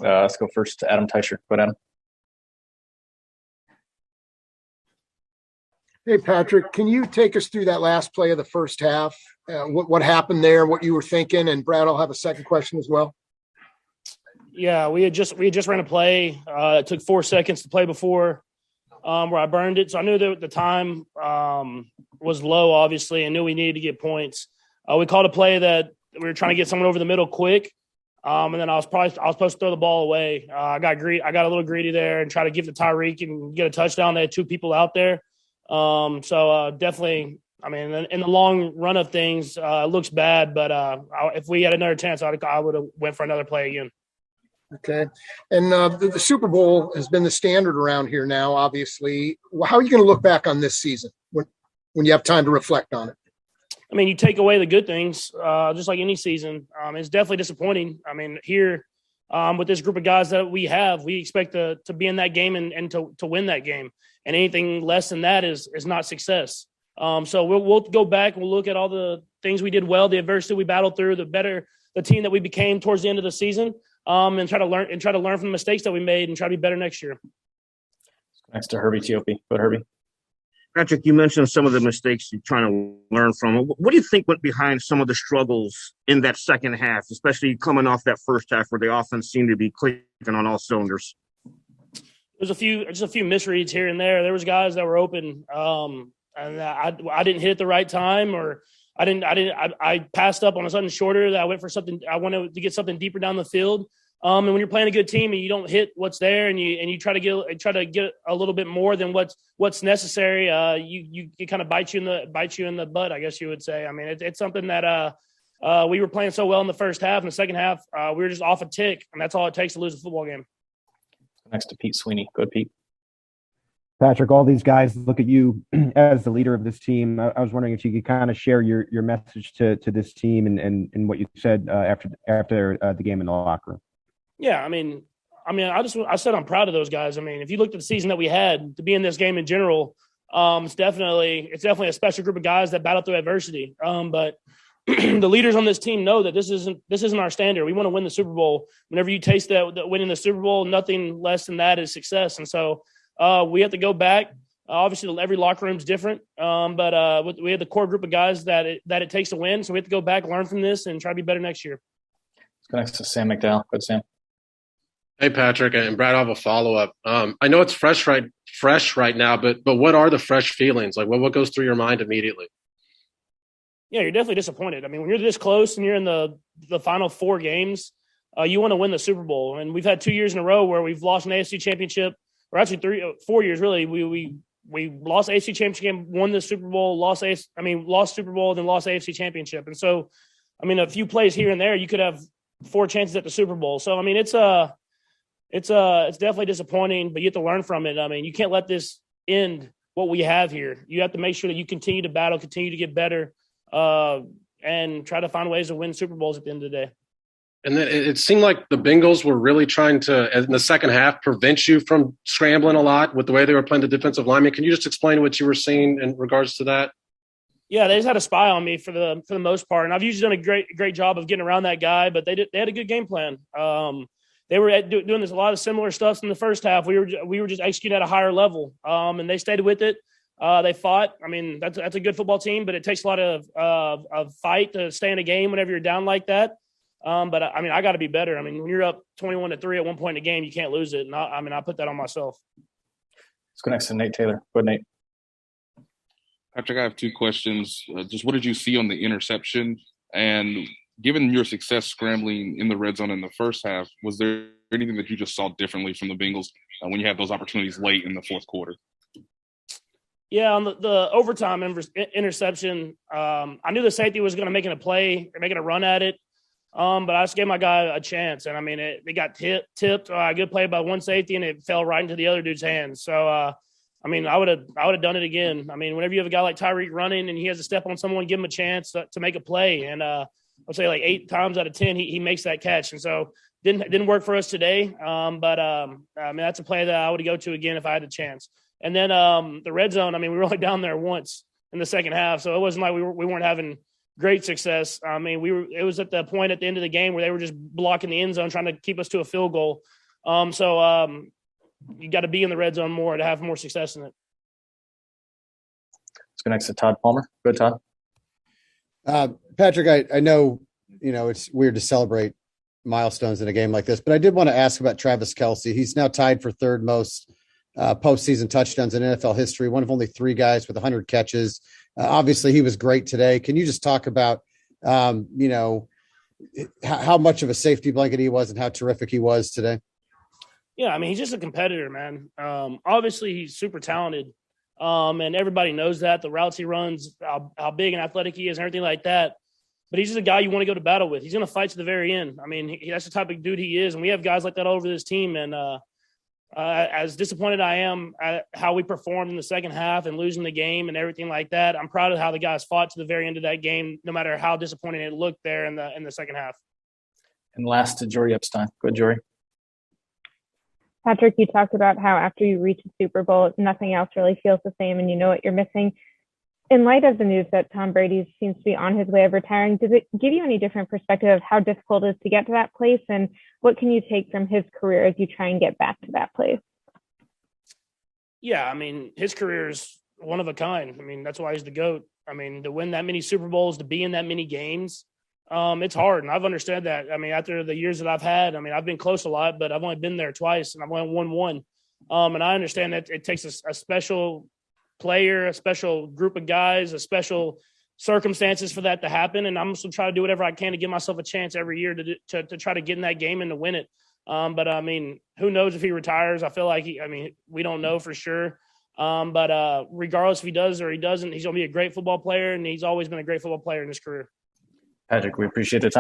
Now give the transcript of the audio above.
Let's go first to Adam Teicher. Go Adam. Hey, Patrick, can you take us through that last play of the first half? What happened there, what you were thinking? And Brad, I'll have a second question as well. Yeah, we had just ran a play. It took 4 seconds to play before where I burned it. So I knew that the time was low, obviously, and knew we needed to get points. We called a play that we were trying to get someone over the middle quick. And then I was supposed to throw the ball away. I got a little greedy there and try to give to Tyreek and get a touchdown. They had 2 people out there. Definitely, I mean, in the long run of things, it looks bad, but if we had another chance, I would have went for another play again. Okay. And the Super Bowl has been the standard around here now, obviously. How are you going to look back on this season when you have time to reflect on it? I mean, you take away the good things, just like any season. It's definitely disappointing. I mean, here with this group of guys that we have, we expect to be in that game and to win that game. And anything less than that is not success. So we'll go back. We'll look at all the things we did well, the adversity we battled through, the team that we became towards the end of the season, and try to learn from the mistakes that we made and try to be better next year. Next to Herbie Teope. Go Herbie. Patrick, you mentioned some of the mistakes you're trying to learn from. What do you think went behind some of the struggles in that second half, especially coming off that first half where the offense seemed to be clicking on all cylinders? There's just a few misreads here and there. There was guys that were open, and I didn't hit at the right time, or I passed up on a sudden shorter that I went for something. I wanted to get something deeper down the field. And when you're playing a good team and you don't hit what's there, and you try to get a little bit more than what's necessary, you kind of bite you in the butt, I guess you would say. I mean, it's something that we were playing so well in the first half. In the second half, we were just off a tick, and that's all it takes to lose a football game. Next to Pete Sweeney. Go Pete. Patrick, all these guys look at you as the leader of this team. I was wondering if you could kind of share your message to this team and what you said after the game in the locker room. Yeah, I mean, I said I'm proud of those guys. I mean, if you looked at the season that we had, to be in this game in general, it's definitely a special group of guys that battle through adversity. But the leaders on this team know that this isn't our standard. We want to win the Super Bowl. Whenever you taste that winning the Super Bowl, nothing less than that is success. And so we have to go back. Obviously, every locker room is different, but we have the core group of guys that it takes to win. So we have to go back, learn from this, and try to be better next year. Let's go next to Sam McDowell. Go Sam. Hey, Patrick and Brad, I have a follow-up. I know it's fresh right now, but what are the fresh feelings? Like, what goes through your mind immediately? Yeah, you're definitely disappointed. I mean, when you're this close and you're in the final 4 games, you want to win the Super Bowl. And we've had 2 years in a row where we've lost an AFC Championship, or actually 4 years really. We lost AFC Championship game, won the Super Bowl, lost Super Bowl, then lost AFC Championship. And so, I mean, a few plays here and there, you could have 4 chances at the Super Bowl. So, I mean, it's definitely disappointing, but you have to learn from it. I mean, you can't let this end what we have here. You have to make sure that you continue to battle, continue to get better, and try to find ways to win Super Bowls at the end of the day. And then it seemed like the Bengals were really trying to, in the second half, prevent you from scrambling a lot with the way they were playing the defensive lineman. Can you just explain what you were seeing in regards to that? Yeah, they just had a spy on me for the most part, and I've usually done a great job of getting around that guy. But they had a good game plan. They were doing a lot of similar stuff in the first half. We were just executing at a higher level, and they stayed with it. They fought. I mean, that's a good football team, but it takes a lot of fight to stay in a game whenever you're down like that. But I mean, I got to be better. I mean, when you're up 21-3 at one point in a game, you can't lose it. And I put that on myself. Let's go next to Nate Taylor. Go ahead, Nate. Patrick, I have 2 questions. Just what did you see on the interception? And given your success scrambling in the red zone in the first half, was there anything that you just saw differently from the Bengals when you had those opportunities late in the fourth quarter? Yeah, on the overtime interception, I knew the safety was going to make a play, making a run at it, but I just gave my guy a chance. And, I mean, they got tipped. A good play by one safety, and it fell right into the other dude's hands. So, I mean, I would have done it again. I mean, whenever you have a guy like Tyreek running and he has to step on someone, give him a chance to make a play. And I'll say like 8 times out of 10, he makes that catch. And so didn't work for us today. But I mean, that's a play that I would go to again if I had a chance. And then the red zone, I mean, we were only down there once in the second half. So it wasn't like we weren't having great success. I mean, it was at the point at the end of the game where they were just blocking the end zone, trying to keep us to a field goal. So you got to be in the red zone more to have more success in it. Let's go next to Todd Palmer. Go ahead, Todd. Patrick, I know, it's weird to celebrate milestones in a game like this, but I did want to ask about Travis Kelce. He's now tied for third most postseason touchdowns in NFL history, one of only 3 guys with 100 catches. Obviously, he was great today. Can you just talk about, how much of a safety blanket he was and how terrific he was today? Yeah, I mean, he's just a competitor, man. Obviously, he's super talented, and everybody knows that. The routes he runs, how big and athletic he is, and everything like that. But he's just a guy you want to go to battle with. He's going to fight to the very end. I mean, that's the type of dude he is, and we have guys like that all over this team. And as disappointed I am at how we performed in the second half and losing the game and everything like that, I'm proud of how the guys fought to the very end of that game, no matter how disappointing it looked there in the second half. And last to Jory Epstein. Go ahead, Jory. Patrick, you talked about how after you reach a Super Bowl, nothing else really feels the same and you know what you're missing. In light of the news that Tom Brady seems to be on his way of retiring, does it give you any different perspective of how difficult it is to get to that place? And what can you take from his career as you try and get back to that place? Yeah, I mean, his career is one of a kind. I mean, that's why he's the GOAT. I mean, to win that many Super Bowls, to be in that many games, it's hard. And I've understood that. I mean, after the years that I've had, I mean, I've been close a lot, but I've only been there twice and I've only won one. And I understand that it takes a special player, a special group of guys, a special circumstances for that to happen. And I'm just going to try to do whatever I can to give myself a chance every year to try to get in that game and to win it. But I mean, who knows if he retires? I feel like we don't know for sure. But regardless if he does or he doesn't, he's going to be a great football player. And he's always been a great football player in his career. Patrick, we appreciate the time.